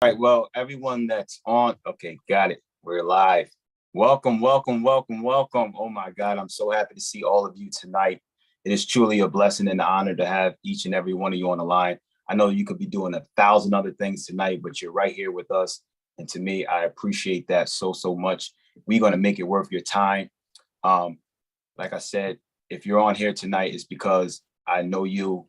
All right, well, everyone that's on, okay, got it. We're live. Welcome, welcome, welcome, welcome. Oh my God, I'm so happy to see all of you tonight. It is truly a blessing and an honor to have each and every one of you on the line. I know you could be doing 1,000 other things tonight, but you're right here with us. And to me, I appreciate that so much. We're going to make it worth your time. Um, like I said, if you're on here tonight, it's because I know you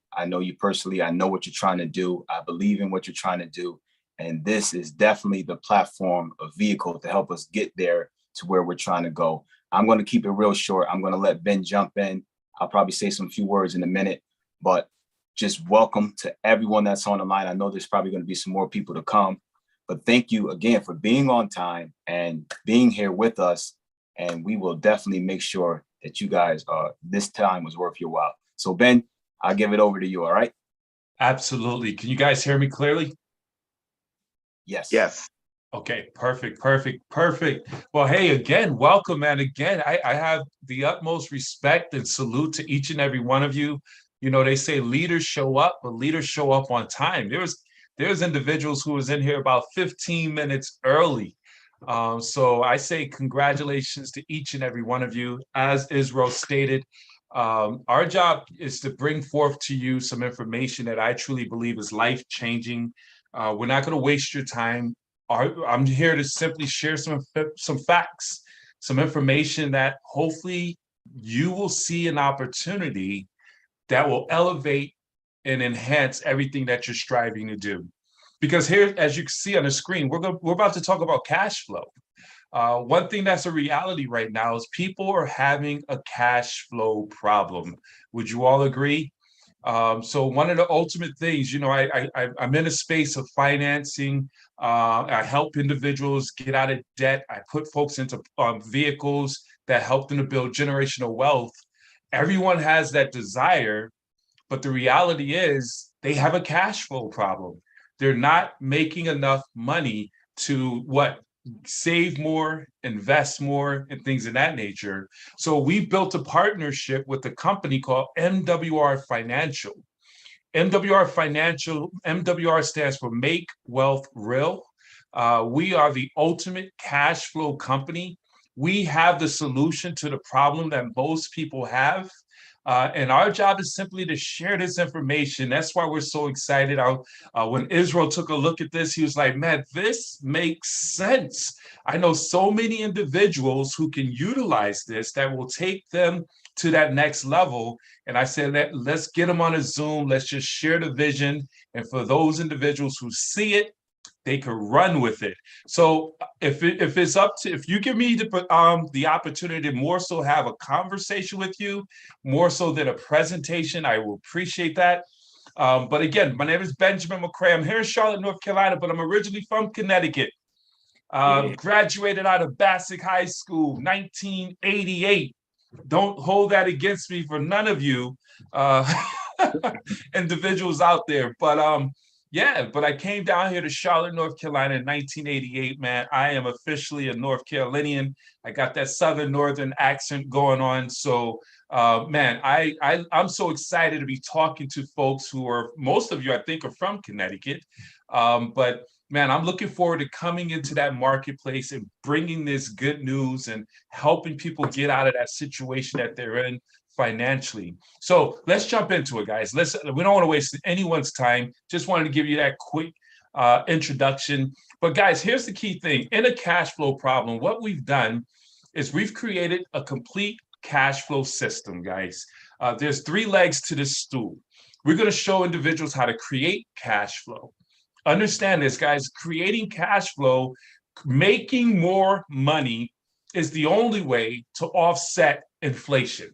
personally. I know what you're trying to do. I believe in what you're trying to do. And this is definitely the platform, a vehicle to help us get there to where we're trying to go. I'm going to keep it real short. I'm going to let Ben jump in. I'll probably say some few words in a minute, but just welcome to everyone that's on the line. I know there's probably going to be some more people to come, but thank you again for being on time and being here with us. And we will definitely make sure that you guys this time was worth your while. So Ben, I'll give it over to you. All right. Absolutely. Can you guys hear me clearly? Yes. Yes. Okay, perfect. Well, hey, again, welcome. And again, I have the utmost respect and salute to each and every one of you. You know, they say leaders show up, but leaders show up on time. There's individuals who was in here about 15 minutes early. So I say congratulations to each and every one of you. As Israel stated, our job is to bring forth to you some information that I truly believe is life-changing. We're not going to waste your time. I'm here to simply share some facts, some information that hopefully you will see an opportunity that will elevate and enhance everything that you're striving to do. Because here, as you can see on the screen, we're about to talk about cash flow. One thing that's a reality right now is people are having a cash flow problem. Would you all agree? So one of the ultimate things, you know, I'm in a space of financing. I help individuals get out of debt. I put folks into vehicles that help them to build generational wealth. Everyone has that desire, but the reality is they have a cash flow problem. They're not making enough money to save more, invest more, and things of that nature. So we built a partnership with a company called MWR Financial. MWR stands for Make Wealth Real. We are the ultimate cash flow company. We have the solution to the problem that most people have. And our job is simply to share this information. That's why we're so excited. When Israel took a look at this, he was like, man, this makes sense. I know so many individuals who can utilize this that will take them to that next level. And I said, let's get them on a Zoom. Let's just share the vision. And for those individuals who see it, they could run with it. So if you give me the opportunity to more so have a conversation with you, more so than a presentation, I will appreciate that. But again, my name is Benjamin McCray. I'm here in Charlotte, North Carolina, but I'm originally from Connecticut. Graduated out of Bassick High School, 1988. Don't hold that against me for none of you individuals out there. But but I came down here to Charlotte, North Carolina in 1988, man. I am officially a North Carolinian. I got that Southern Northern accent going on. So, man, I'm so excited to be talking to folks who are, most of you, I think, are from Connecticut. But man, I'm looking forward to coming into that marketplace and bringing this good news and helping people get out of that situation that they're in financially. So let's jump into it, guys. We don't want to waste anyone's time. Just wanted to give you that quick introduction. But guys, here's the key thing. In a cash flow problem, what we've done is we've created a complete cash flow system, guys. There's 3 legs to this stool. We're going to show individuals how to create cash flow. Understand this, guys. Creating cash flow, making more money is the only way to offset inflation.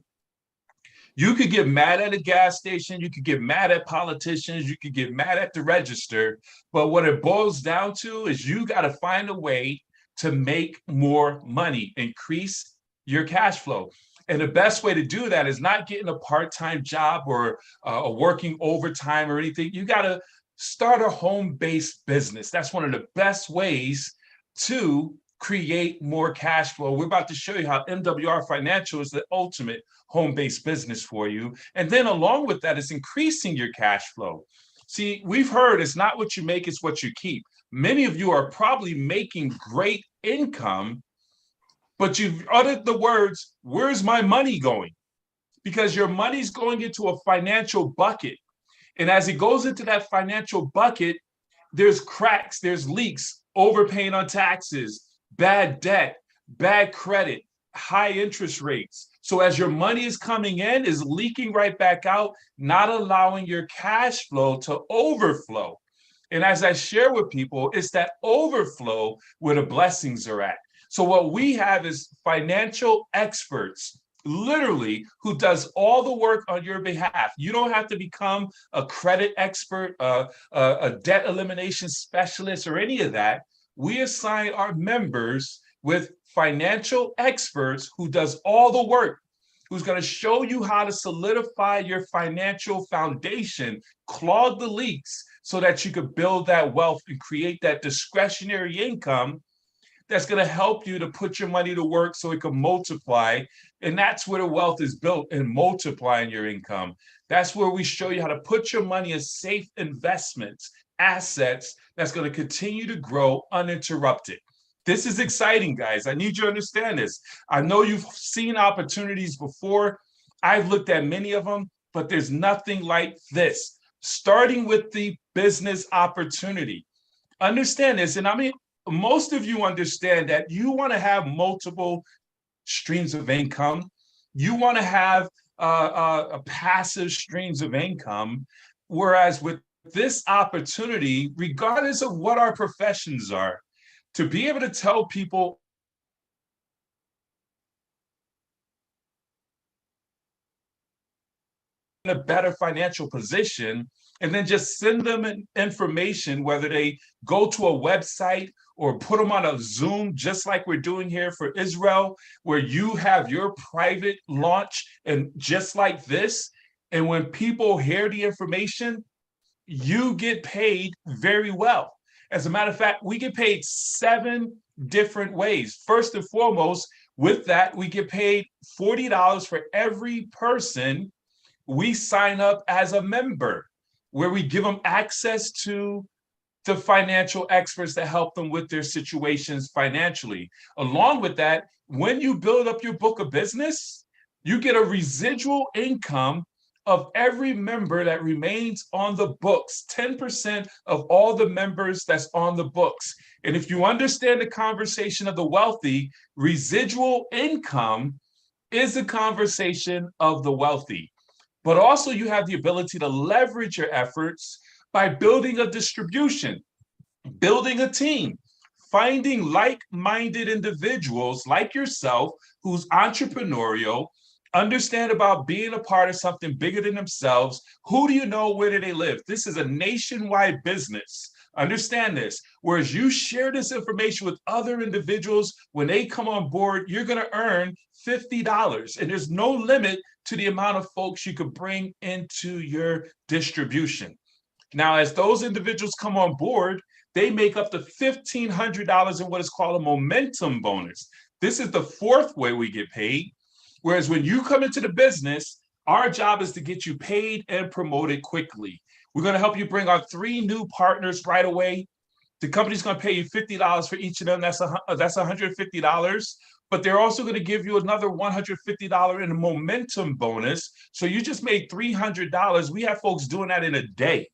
You could get mad at a gas station, you could get mad at politicians, you could get mad at the register, but what it boils down to is you got to find a way to make more money, increase your cash flow. And the best way to do that is not getting a part-time job or working overtime or anything. You got to start a home-based business. That's one of the best ways to create more cash flow. We're about to show you how MWR Financial is the ultimate home-based business for you. And then along with that is increasing your cash flow. See, we've heard it's not what you make, it's what you keep. Many of you are probably making great income, but you've uttered the words, where's my money going? Because your money's going into a financial bucket. And as it goes into that financial bucket, there's cracks, there's leaks, overpaying on taxes, bad debt, bad credit, high interest rates. So as your money is coming in, is leaking right back out, not allowing your cash flow to overflow. And as I share with people, it's that overflow where the blessings are at. So what we have is financial experts, literally, who does all the work on your behalf. You don't have to become a credit expert, a debt elimination specialist, or any of that. We assign our members with financial experts who does all the work, who's going to show you how to solidify your financial foundation, clog the leaks so that you could build that wealth and create that discretionary income that's going to help you to put your money to work so it can multiply. And that's where the wealth is built, in multiplying your income. That's where we show you how to put your money in safe investments, assets that's going to continue to grow uninterrupted. This is exciting, guys. I need you to understand this. I know you've seen opportunities before. I've looked at many of them, but there's nothing like this. Starting with the business opportunity. Understand this, and I mean, most of you understand that you want to have multiple streams of income. You want to have a passive streams of income. Whereas with this opportunity, regardless of what our professions are, to be able to tell people in a better financial position, and then just send them information, whether they go to a website or put them on a Zoom, just like we're doing here for Israel, where you have your private launch and just like this. And when people hear the information, you get paid very well. As a matter of fact, we get paid 7 different ways. First and foremost, with that, we get paid $40 for every person we sign up as a member, where we give them access to the financial experts that help them with their situations financially. Along with that, when you build up your book of business, you get a residual income of every member that remains on the books, 10% of all the members that's on the books. And if you understand the conversation of the wealthy, residual income is a conversation of the wealthy. But also you have the ability to leverage your efforts by building a distribution, building a team, finding like-minded individuals like yourself who's entrepreneurial, understand about being a part of something bigger than themselves. Who do you know? Where do they live? This is a nationwide business. Understand this. Whereas you share this information with other individuals, when they come on board, you're going to earn $50. And there's no limit to the amount of folks you could bring into your distribution. Now, as those individuals come on board, they make up to $1,500 in what is called a momentum bonus. This is the 4th way we get paid. Whereas when you come into the business, our job is to get you paid and promoted quickly. We're going to help you bring on 3 new partners right away. The company's going to pay you $50 for each of them. That's $150. But they're also going to give you another $150 in a momentum bonus. So you just made $300. We have folks doing that in a day,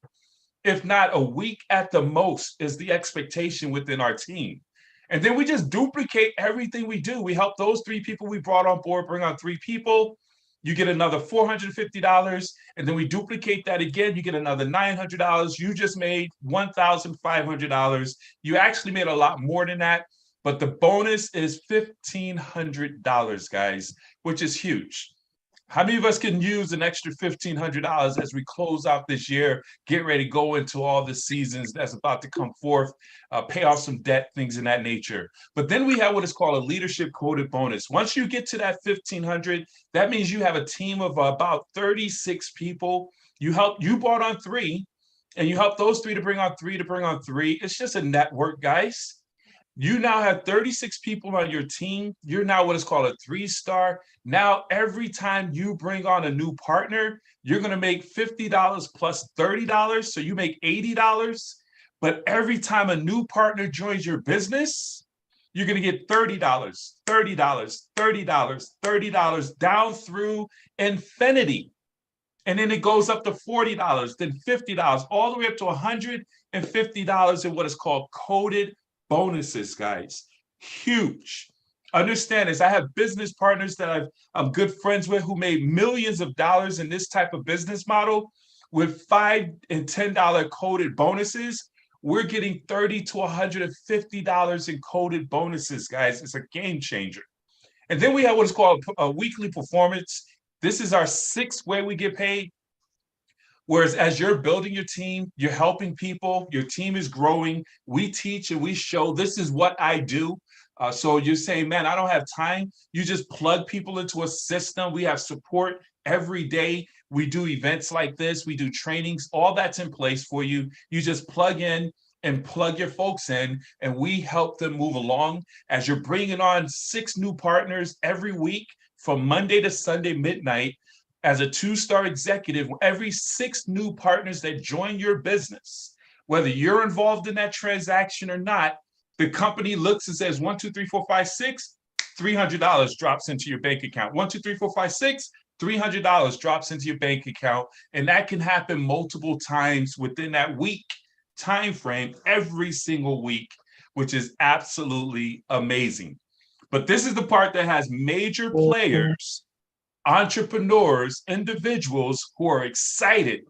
if not a week at the most, is the expectation within our team. And then we just duplicate everything we do. We help those 3 people we brought on board bring on 3 people. You get another $450, and then we duplicate that again. You get another $900. You just made $1,500. You actually made a lot more than that, but the bonus is $1,500, guys, which is huge. How many of us can use an extra $1,500 as we close out this year, get ready to go into all the seasons that's about to come forth, pay off some debt, things in that nature? But then we have what is called a leadership quoted bonus. Once you get to that $1,500, that means you have a team of about 36 people. You brought on 3, and you help those 3 to bring on 3 to bring on 3. It's just a network, guys. You now have 36 people on your team. You're now what is called a 3-star. Now, every time you bring on a new partner, you're going to make $50 plus $30. So you make $80. But every time a new partner joins your business, you're going to get $30, $30, $30, $30 down through infinity. And then it goes up to $40, then $50, all the way up to $150 in what is called coded bonuses, guys. Huge. Understand this. I have business partners that I'm good friends with who made millions of dollars in this type of business model with $5 and $10 coded bonuses. We're getting $30 to $150 in coded bonuses, guys. It's a game changer. And then we have what is called a weekly performance. This is our sixth way we get paid. Whereas as you're building your team, you're helping people, your team is growing, we teach and we show this is what I do. So you're saying, man, I don't have time. You just plug people into a system. We have support every day. We do events like this. We do trainings. All that's in place for you. You just plug in and plug your folks in, and we help them move along. As you're bringing on 6 new partners every week from Monday to Sunday midnight, as a 2-star executive, every 6 new partners that join your business, whether you're involved in that transaction or not, the company looks and says, 1, 2, 3, 4, 5, 6, $300 drops into your bank account. 1, 2, 3, 4, 5, 6, $300 drops into your bank account. And that can happen multiple times within that week time frame, every single week, which is absolutely amazing. But this is the part that has major players, entrepreneurs, individuals who are excited,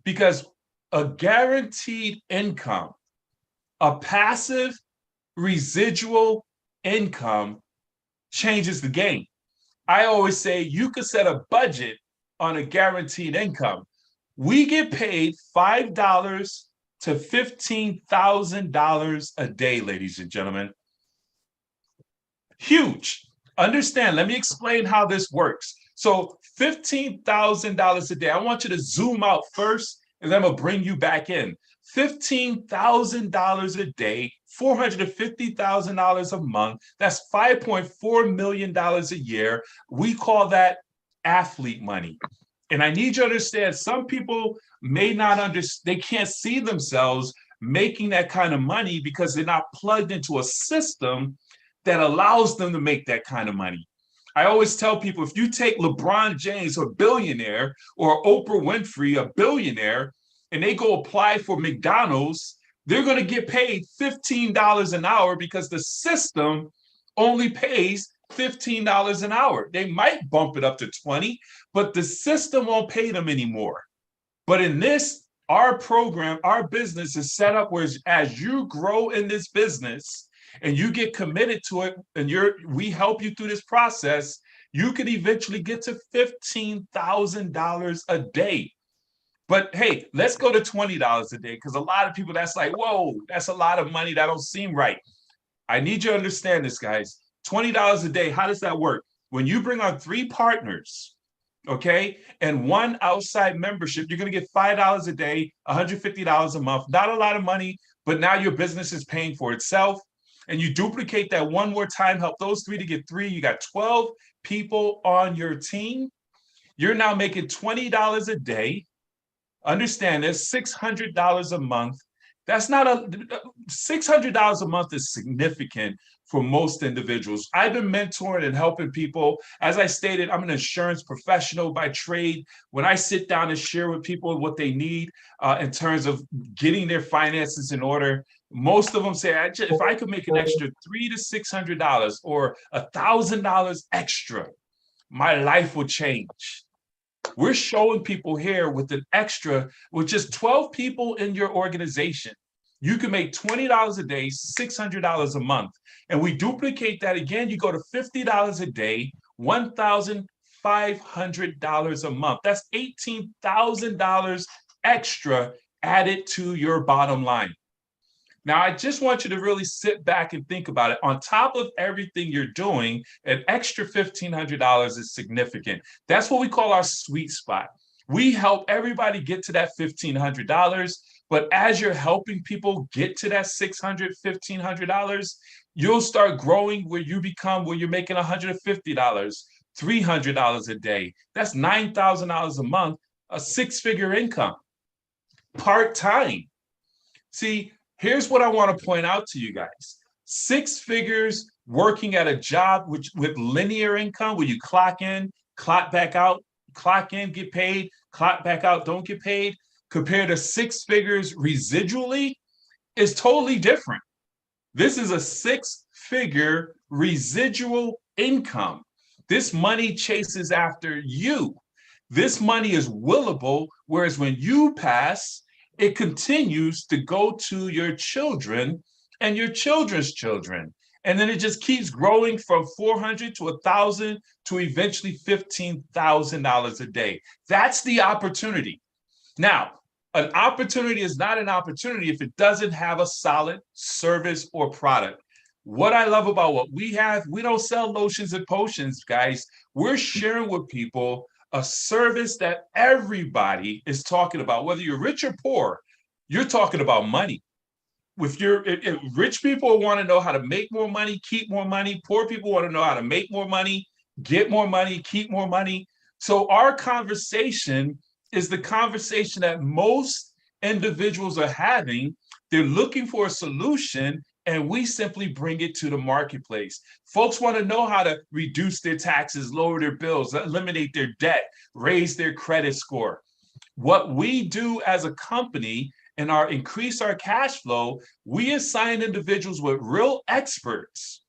because a guaranteed income, a passive residual income, changes the game. I always say you could set a budget on a guaranteed income. We get paid $5 to $15,000 a day, ladies and gentlemen. Huge. Understand, let me explain how this works. So $15,000 a day. I want you to zoom out first, and then I'm going to bring you back in. $15,000 a day, $450,000 a month. That's $5.4 million a year. We call that athlete money. And I need you to understand, some people may not understand, they can't see themselves making that kind of money because they're not plugged into a system that allows them to make that kind of money. I always tell people, if you take LeBron James, a billionaire, or Oprah Winfrey, a billionaire, and they go apply for McDonald's, they're going to get paid $15 an hour because the system only pays $15 an hour. They might bump it up to 20, but the system won't pay them anymore. But in this, our program, our business is set up where as you grow in this business and you get committed to it, and we help you through this process, you could eventually get to $15,000 a day. But hey, let's go to $20 a day, because a lot of people, that's like, whoa, that's a lot of money. That don't seem right. I need you to understand this, guys. $20 a day, how does that work? When you bring on 3 partners, okay, and 1 outside membership, you're going to get $5 a day, $150 a month. Not a lot of money, but now your business is paying for itself. And you duplicate that one more time, help those 3 to get 3. You got 12 people on your team. You're now making $20 a day. Understand this, $600 a month. That's not $600 a month is significant for most individuals. I've been mentoring and helping people. As I stated, I'm an insurance professional by trade. When I sit down and share with people what they need in terms of getting their finances in order, most of them say, if I could make an extra $300 to $600 or $1,000 extra, my life would change. We're showing people here with an extra, with just 12 people in your organization, you can make $20 a day, $600 a month. And we duplicate that again, you go to $50 a day, $1,500 a month. That's $18,000 extra added to your bottom line. Now, I just want you to really sit back and think about it. On top of everything you're doing, an extra $1,500 is significant. That's what we call our sweet spot. We help everybody get to that $1,500, but as you're helping people get to that $600, $1,500, you'll start growing where you're making $150, $300 a day. That's $9,000 a month, a 6-figure income, part-time. See, Here's what I want to point out to you guys. 6 figures working at a job with linear income, where you clock in, clock back out, clock in, get paid, clock back out, don't get paid, compared to 6 figures residually, is totally different. This is a 6-figure residual income. This money chases after you. This money is willable, whereas when you pass, it continues to go to your children and your children's children. And then it just keeps growing from 400 to 1,000 to eventually $15,000 a day. That's the opportunity. Now, an opportunity is not an opportunity if it doesn't have a solid service or product. What I love about what we have, we don't sell lotions and potions, guys. We're sharing with people a service that everybody is talking about. Whether you're rich or poor, you're talking about money. If rich people want to know how to make more money, keep more money. Poor people want to know how to make more money, get more money, keep more money. So our conversation is the conversation that most individuals are having. They're looking for a solution, and we simply bring it to the marketplace. Folks want to know how to reduce their taxes, lower their bills, eliminate their debt, raise their credit score. What we do as a company and increase our cash flow, we assign individuals with real experts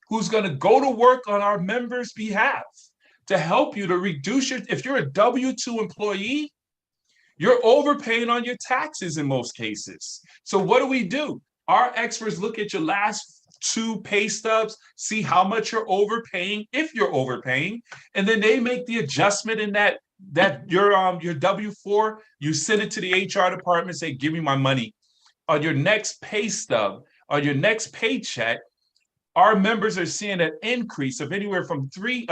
who's going to go to work on our members' behalf to help you to reduce if you're a W-2 employee, you're overpaying on your taxes in most cases. So what do? Our experts look at your last 2 pay stubs, see how much you're overpaying, if you're overpaying, and then they make the adjustment in that your W-4, you send it to the HR department, say, give me my money. On your next pay stub, on your next paycheck, our members are seeing an increase of anywhere from $300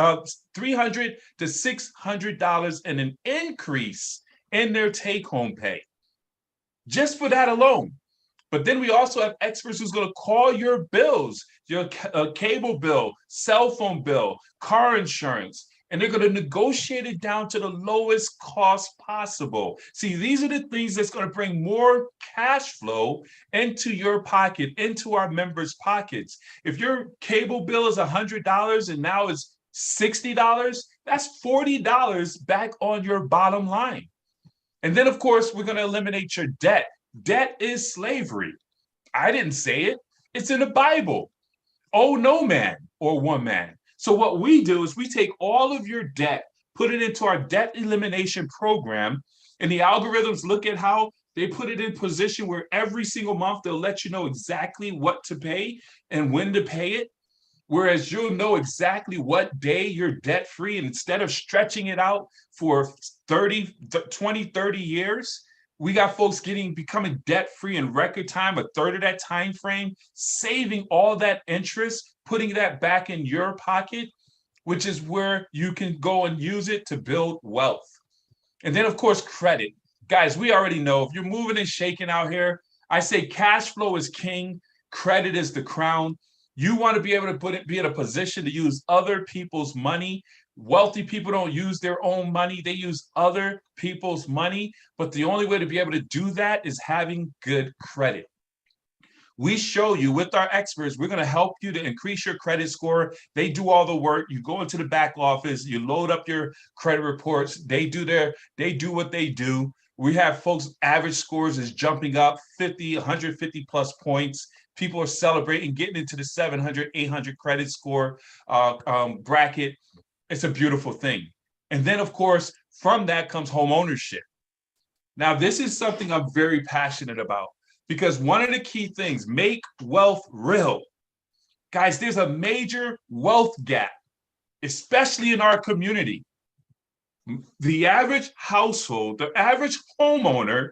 to $600 and an increase in their take-home pay, just for that alone. But then we also have experts who's going to call your bills, your cable bill, cell phone bill, car insurance, and they're going to negotiate it down to the lowest cost possible. See, these are the things that's going to bring more cash flow into your pocket, into our members' pockets. If your cable bill is $100 and now it's $60, that's $40 back on your bottom line. And then, of course, we're going to eliminate your debt. Debt is slavery. I didn't say it. It's in the Bible. Owe no man or woman. So what we do is we take all of your debt, put it into our debt elimination program, and the algorithms look at how they put it in position where every single month they'll let you know exactly what to pay and when to pay it. Whereas you'll know exactly what day you're debt free. And instead of stretching it out for 20, 30 years, we got folks becoming debt free in record time, a third of that time frame, saving all that interest, putting that back in your pocket, which is where you can go and use it to build wealth. And then, of course, credit. Guys, we already know if you're moving and shaking out here, I say cash flow is king, credit is the crown. You want to be able to be in a position to use other people's money. Wealthy people don't use their own money. They use other people's money. But the only way to be able to do that is having good credit. We show you with our experts, we're going to help you to increase your credit score. They do all the work. You go into the back office, you load up your credit reports. They do what they do. We have folks, average scores is jumping up 50, 150 plus points. People are celebrating, getting into the 700, 800 credit score bracket. It's a beautiful thing. And then, of course, from that comes home ownership. Now, this is something I'm very passionate about because one of the key things, make wealth real. Guys, there's a major wealth gap, especially in our community. The average household, the average homeowner,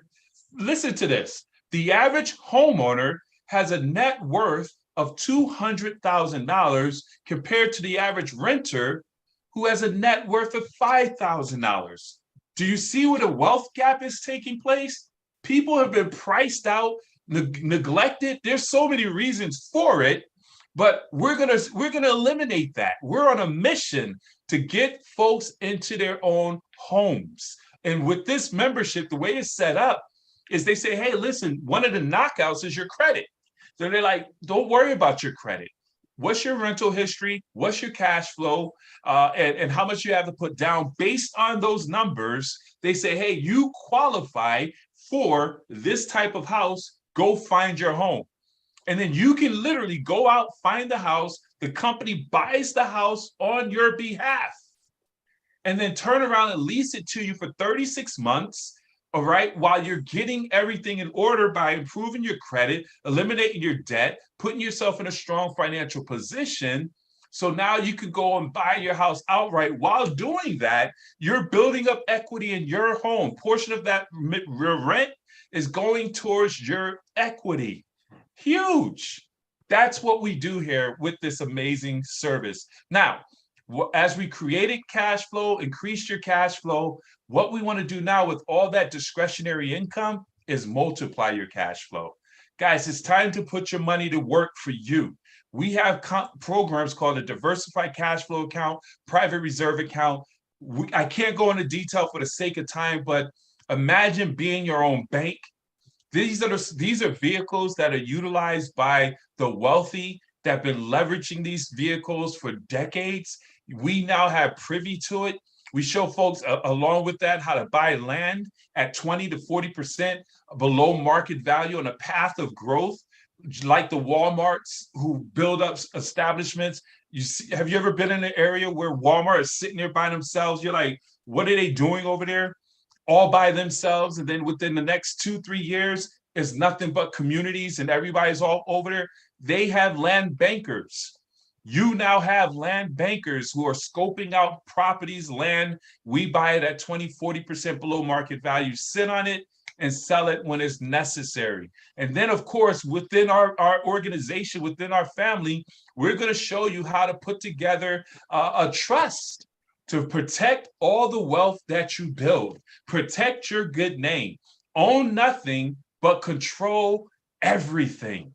listen to this, the average homeowner has a net worth of $200,000 compared to the average renter who has a net worth of $5,000. Do you see where the wealth gap is taking place? People have been priced out, neglected. There's so many reasons for it, but we're gonna eliminate that. We're on a mission to get folks into their own homes. And with this membership, the way it's set up, is they say, hey, listen, one of the knockouts is your credit. So they're like, don't worry about your credit. What's your rental history? What's your cash flow? And how much you have to put down based on those numbers? They say, hey, you qualify for this type of house. Go find your home. And then you can literally go out, find the house. The company buys the house on your behalf and then turn around and lease it to you for 36 months. All right, while you're getting everything in order by improving your credit, eliminating your debt, putting yourself in a strong financial position. So now you can go and buy your house outright. While doing that, you're building up equity in your home. Portion of that rent is going towards your equity. Huge. That's what we do here with this amazing service. Now, as we created cash flow, increased your cash flow, what we want to do now with all that discretionary income is multiply your cash flow. Guys, it's time to put your money to work for you. We have programs called a diversified cash flow account, private reserve account. I can't go into detail for the sake of time, but imagine being your own bank. These are vehicles that are utilized by the wealthy that have been leveraging these vehicles for decades. We now have privy to it. We show folks along with that how to buy land at 20 to 40% below market value on a path of growth, like the Walmarts who build up establishments. Have you ever been in an area where Walmart is sitting there by themselves? You're like, what are they doing over there? All by themselves. And then within the next 2-3 years, it's nothing but communities and everybody's all over there. They have land bankers. You now have land bankers who are scoping out properties, land. We buy it at 20, 40% below market value, sit on it and sell it when it's necessary. And then, of course, within our organization, within our family, we're going to show you how to put together a trust to protect all the wealth that you build, protect your good name, own nothing, but control everything.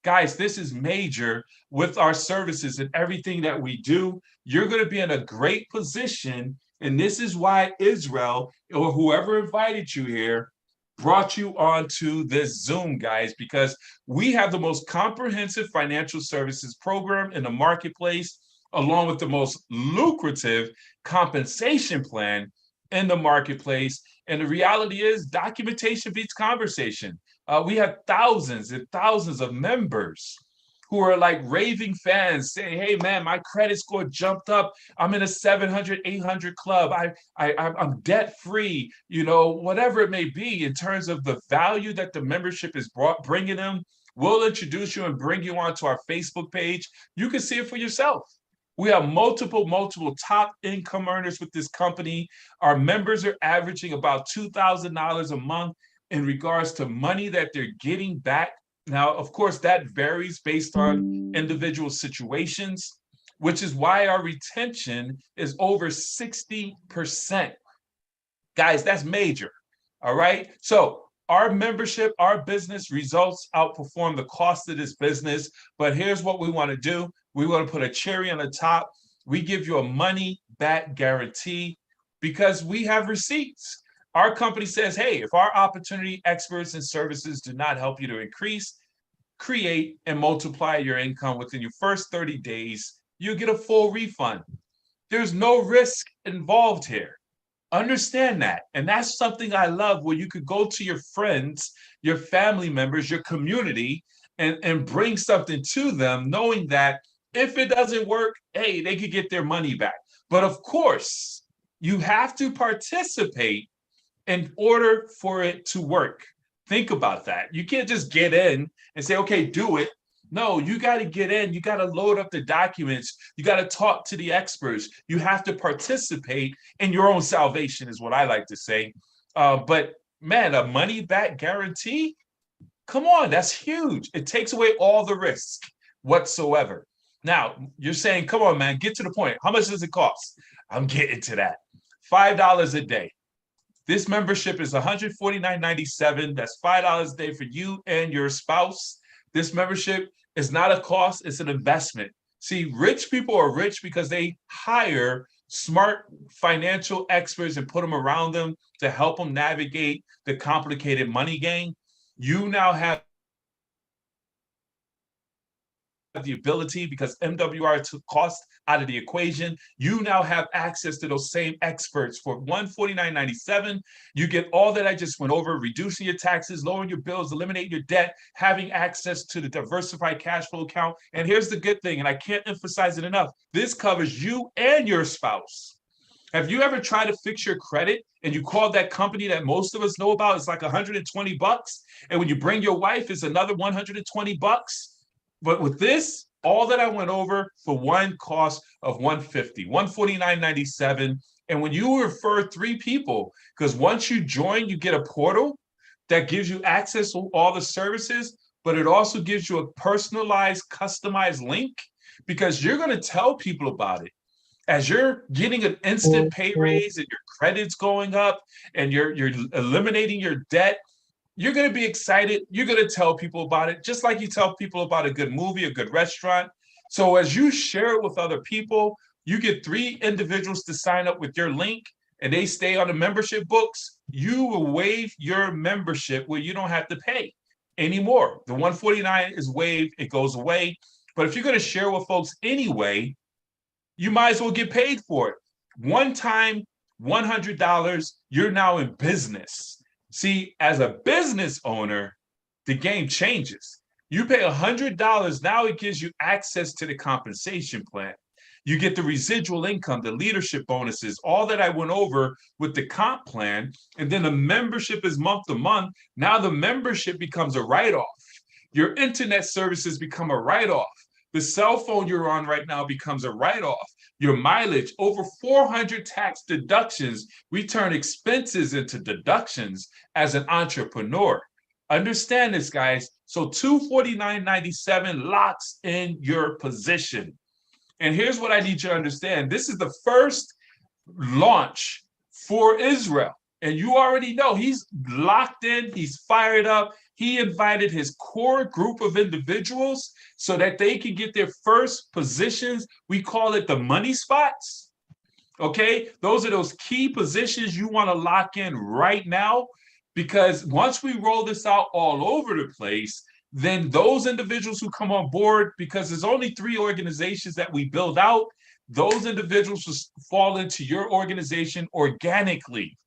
Guys, this is major with our services and everything that we do. You're going to be in a great position. And this is why Israel, or whoever invited you here, brought you onto this Zoom, guys, because we have the most comprehensive financial services program in the marketplace, along with the most lucrative compensation plan in the marketplace. And the reality is documentation beats conversation. We have thousands and thousands of members who are like raving fans saying, hey, man, my credit score jumped up. I'm in a 700, 800 club. I'm debt free, whatever it may be in terms of the value that the membership is bringing them. We'll introduce you and bring you onto our Facebook page. You can see it for yourself. We have multiple top income earners with this company. Our members are averaging about $2,000 a month in regards to money that they're getting back. Now, of course, that varies based on individual situations, which is why our retention is over 60%. Guys, that's major. All right. So our membership, our business results outperform the cost of this business. But here's what we want to do. We want to put a cherry on the top. We give you a money back guarantee because we have receipts. Our company says, hey, if our opportunity, experts, and services do not help you to increase, create, and multiply your income within your first 30 days, you'll get a full refund. There's no risk involved here. Understand that. And that's something I love, where you could go to your friends, your family members, your community, and bring something to them, knowing that if it doesn't work, hey, they could get their money back. But of course, you have to participate in order for it to work. Think about that. You can't just get in and say, okay, do it. No, you got to get in. You got to load up the documents. You got to talk to the experts. You have to participate in your own salvation, is what I like to say. But man, a money back guarantee, come on, that's huge. It takes away all the risk whatsoever. Now, you're saying, come on, man, get to the point. How much does it cost? I'm getting to that. $5 a day. This membership is $149.97. That's $5 a day for you and your spouse. This membership is not a cost, it's an investment. See, rich people are rich because they hire smart financial experts and put them around them to help them navigate the complicated money game, you now have the ability, because MWR took cost out of the equation, you now have access to those same experts for $149.97. You get all that I just went over: reducing your taxes, lowering your bills, eliminating your debt, having access to the diversified cash flow account. And here's the good thing, and I can't emphasize it enough: this covers you and your spouse. Have you ever tried to fix your credit and you called that company that most of us know about? It's like $120. And when you bring your wife, it's another $120. But with this, all that I went over for one cost of $150, $149.97. And when you refer 3 people, because once you join, you get a portal that gives you access to all the services, but it also gives you a personalized, customized link, because you're going to tell people about it. As you're getting an instant pay raise and your credit's going up and you're eliminating your debt, you're going to be excited. You're going to tell people about it, just like you tell people about a good movie, a good restaurant. So as you share it with other people, you get 3 individuals to sign up with your link and they stay on the membership books. You will waive your membership where you don't have to pay anymore. The $149 is waived. It goes away. But if you're going to share with folks anyway, you might as well get paid for it. One time, $100, you're now in business. See, as a business owner, the game changes. You pay $100, now it gives you access to the compensation plan. You get the residual income, the leadership bonuses, all that I went over with the comp plan. And then the membership is month to month. Now the membership becomes a write-off. Your internet services become a write-off. The cell phone you're on right now becomes a write-off. Your mileage, over 400 tax deductions. We turn expenses into deductions as an entrepreneur. Understand this, guys. So $249.97 locks in your position. And here's what I need you to understand. This is the first launch for Israel. And you already know he's locked in, he's fired up. He invited his core group of individuals so that they can get their first positions. We call it the money spots. Okay, those are those key positions you want to lock in right now, because once we roll this out all over the place, then those individuals who come on board, because there's only 3 organizations that we build out, those individuals will fall into your organization organically.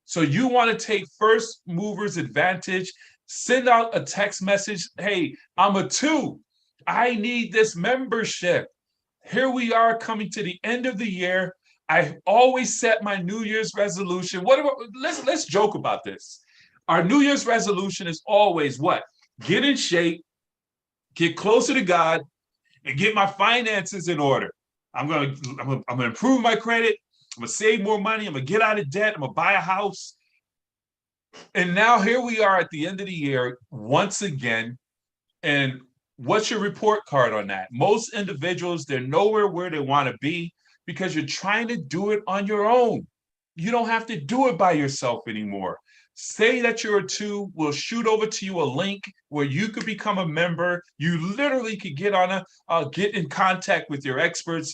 So you want to take first movers advantage. Send out a text message. Hey, I'm a 2. I need this membership. Here we are coming to the end of the year. I always set my New Year's resolution. Let's joke about this. Our New Year's resolution is always what? Get in shape, get closer to God, and get my finances in order. I'm gonna improve my credit. I'm gonna save more money. I'm gonna get out of debt. I'm gonna buy a house. And now here we are at the end of the year once again. And what's your report card on that? Most individuals, they're nowhere where they want to be because you're trying to do it on your own. You don't have to do it by yourself anymore. Say that you're a 2, we'll shoot over to you a link where you could become a member. You literally could get in contact with your experts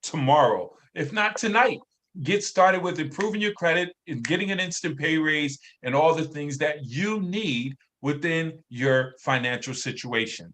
tomorrow, if not tonight. Get started with improving your credit and getting an instant pay raise and all the things that you need within your financial situation.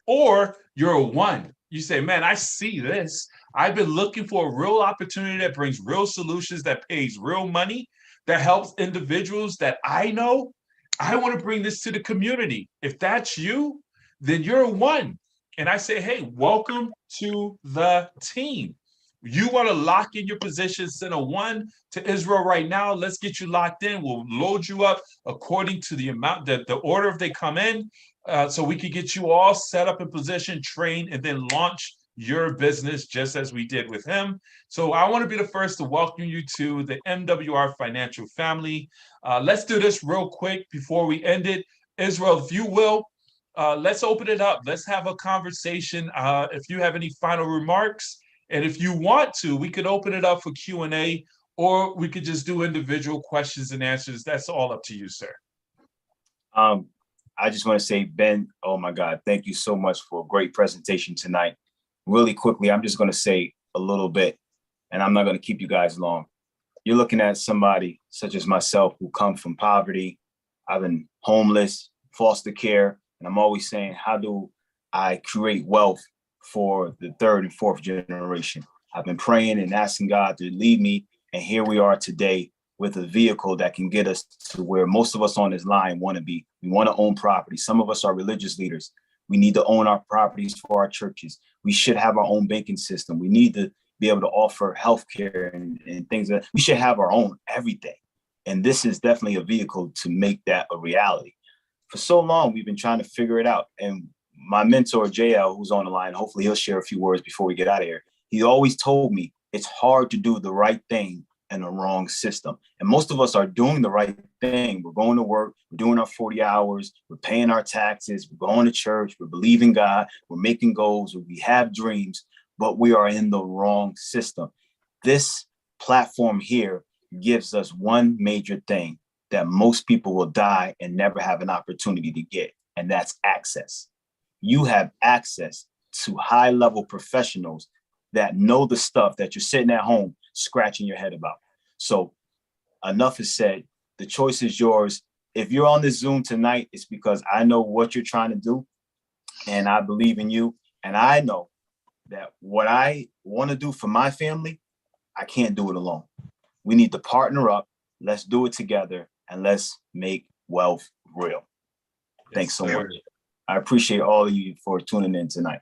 Or you're a 1. You say, man, I see this. I've been looking for a real opportunity that brings real solutions, that pays real money, that helps individuals that I know. I want to bring this to the community. If that's you, then you're a 1. And I say, hey, welcome to the team. You want to lock in your position, send a 1 to Israel right now. Let's get you locked in. We'll load you up according to the amount, the order if they come in, so we can get you all set up in position, trained, and then launch your business just as we did with him. So I want to be the first to welcome you to the MWR Financial family. Let's do this real quick before we end it. Israel, if you will, let's open it up. Let's have a conversation. If you have any final remarks, and if you want to, we could open it up for Q&A, or we could just do individual questions and answers. That's all up to you, sir. I just want to say, Ben, oh my God, thank you so much for a great presentation tonight. Really quickly, I'm just going to say a little bit. and I'm not going to keep you guys long. You're looking at somebody such as myself who come from poverty. I've been homeless, foster care, and I'm always saying, how do I create wealth for the third and fourth generation? I've been praying and asking God to lead me, and here we are today with a vehicle that can get us to where most of us on this line want to be. We want to own property. Some of us are religious leaders. We need to own our properties for our churches. We should have our own banking system. We need to be able to offer healthcare and things that we should have our own everything. And this is definitely a vehicle to make that a reality. For so long, we've been trying to figure it out. And my mentor, JL, who's on the line, hopefully he'll share a few words before we get out of here. He always told me it's hard to do the right thing in a wrong system. And most of us are doing the right thing. We're going to work, we're doing our 40 hours, we're paying our taxes, we're going to church, we're believing God, we're making goals, we have dreams, but we are in the wrong system. This platform here gives us one major thing that most people will die and never have an opportunity to get, and that's access. You have access to high-level professionals that know the stuff that you're sitting at home scratching your head about. So enough is said. The choice is yours. If you're on this Zoom tonight, it's because I know what you're trying to do, and I believe in you. And I know that what I want to do for my family, I can't do it alone. We need to partner up. Let's do it together, and let's make wealth real. Thanks so much. I appreciate all of you for tuning in tonight.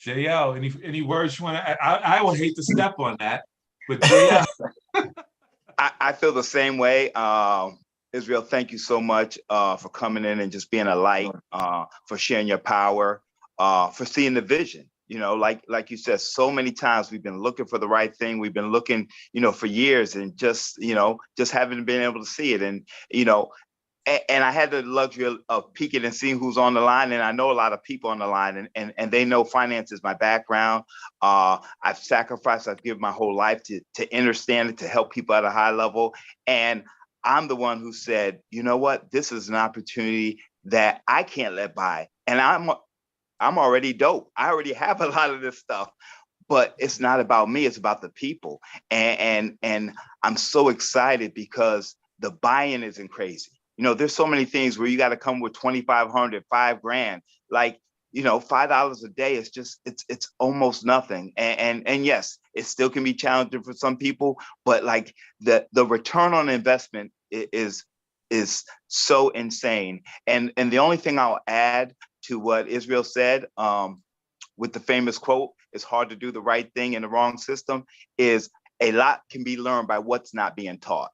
JL, any words you want to add? I would hate to step on that, but JL. I feel the same way. Israel, thank you so much for coming in and just being a light, for sharing your power, for seeing the vision. You know, like you said, so many times we've been looking for the right thing. We've been looking, for years and just haven't been able to see it. And, and I had the luxury of peeking and seeing who's on the line. And I know a lot of people on the line, and they know finance is my background. I've sacrificed, I've given my whole life to understand it, to help people at a high level. And I'm the one who said, you know what, this is an opportunity that I can't let by. And I'm already dope. I already have a lot of this stuff, but it's not about me. It's about the people. And I'm so excited because the buy-in isn't crazy. There's so many things where you got to come with $2,500, $5,000, like, $5 a day is just, it's almost nothing. And yes, it still can be challenging for some people, but like the return on investment is so insane. And the only thing I'll add to what Israel said, with the famous quote, "It's hard to do the right thing in the wrong system," is a lot can be learned by what's not being taught.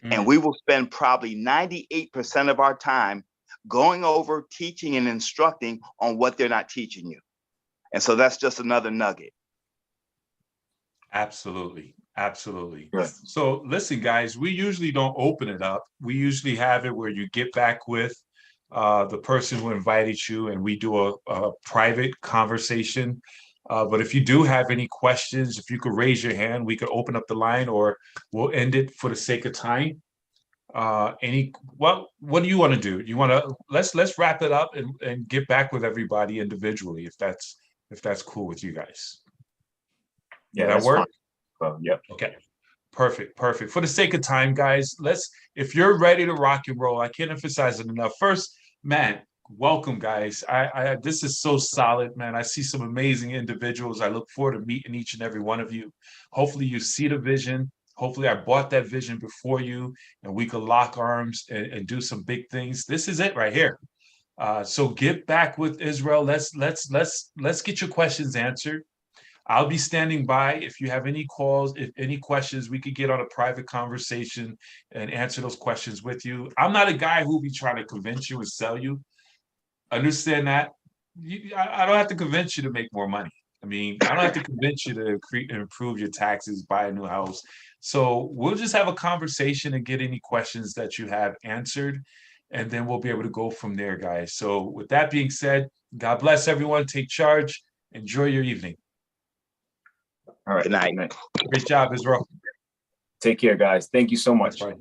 And we will spend probably 98% of our time going over, teaching, and instructing on what they're not teaching you. And so that's just another nugget. Absolutely. Absolutely. Right. So listen, guys, we usually don't open it up. We usually have it where you get back with the person who invited you, and we do a private conversation. But if you do have any questions, if you could raise your hand, we could open up the line, or we'll end it for the sake of time. What do you want to do? You want to let's wrap it up and get back with everybody individually, if that's cool with you guys. Yeah, that work? Yep. Okay. Perfect. For the sake of time, guys, if you're ready to rock and roll, I can't emphasize it enough. First, man, welcome, guys. This is so solid, man. I see some amazing individuals. I look forward to meeting each and every one of you. Hopefully you see the vision. Hopefully I bought that vision before you, and we could lock arms and do some big things. This is it right here. So get back with Israel. Let's get your questions answered. I'll be standing by. If you have any calls, if any questions, we could get on a private conversation and answer those questions with you. I'm not a guy who'll be trying to convince you and sell you. Understand that. I don't have to convince you to make more money. I mean, I don't have to convince you to improve your taxes, buy a new house. So we'll just have a conversation and get any questions that you have answered, and then we'll be able to go from there, guys. So with that being said, God bless everyone. Take charge. Enjoy your evening. All right. Good night. Great job, Israel. Take care, guys. Thank you so much. That's right.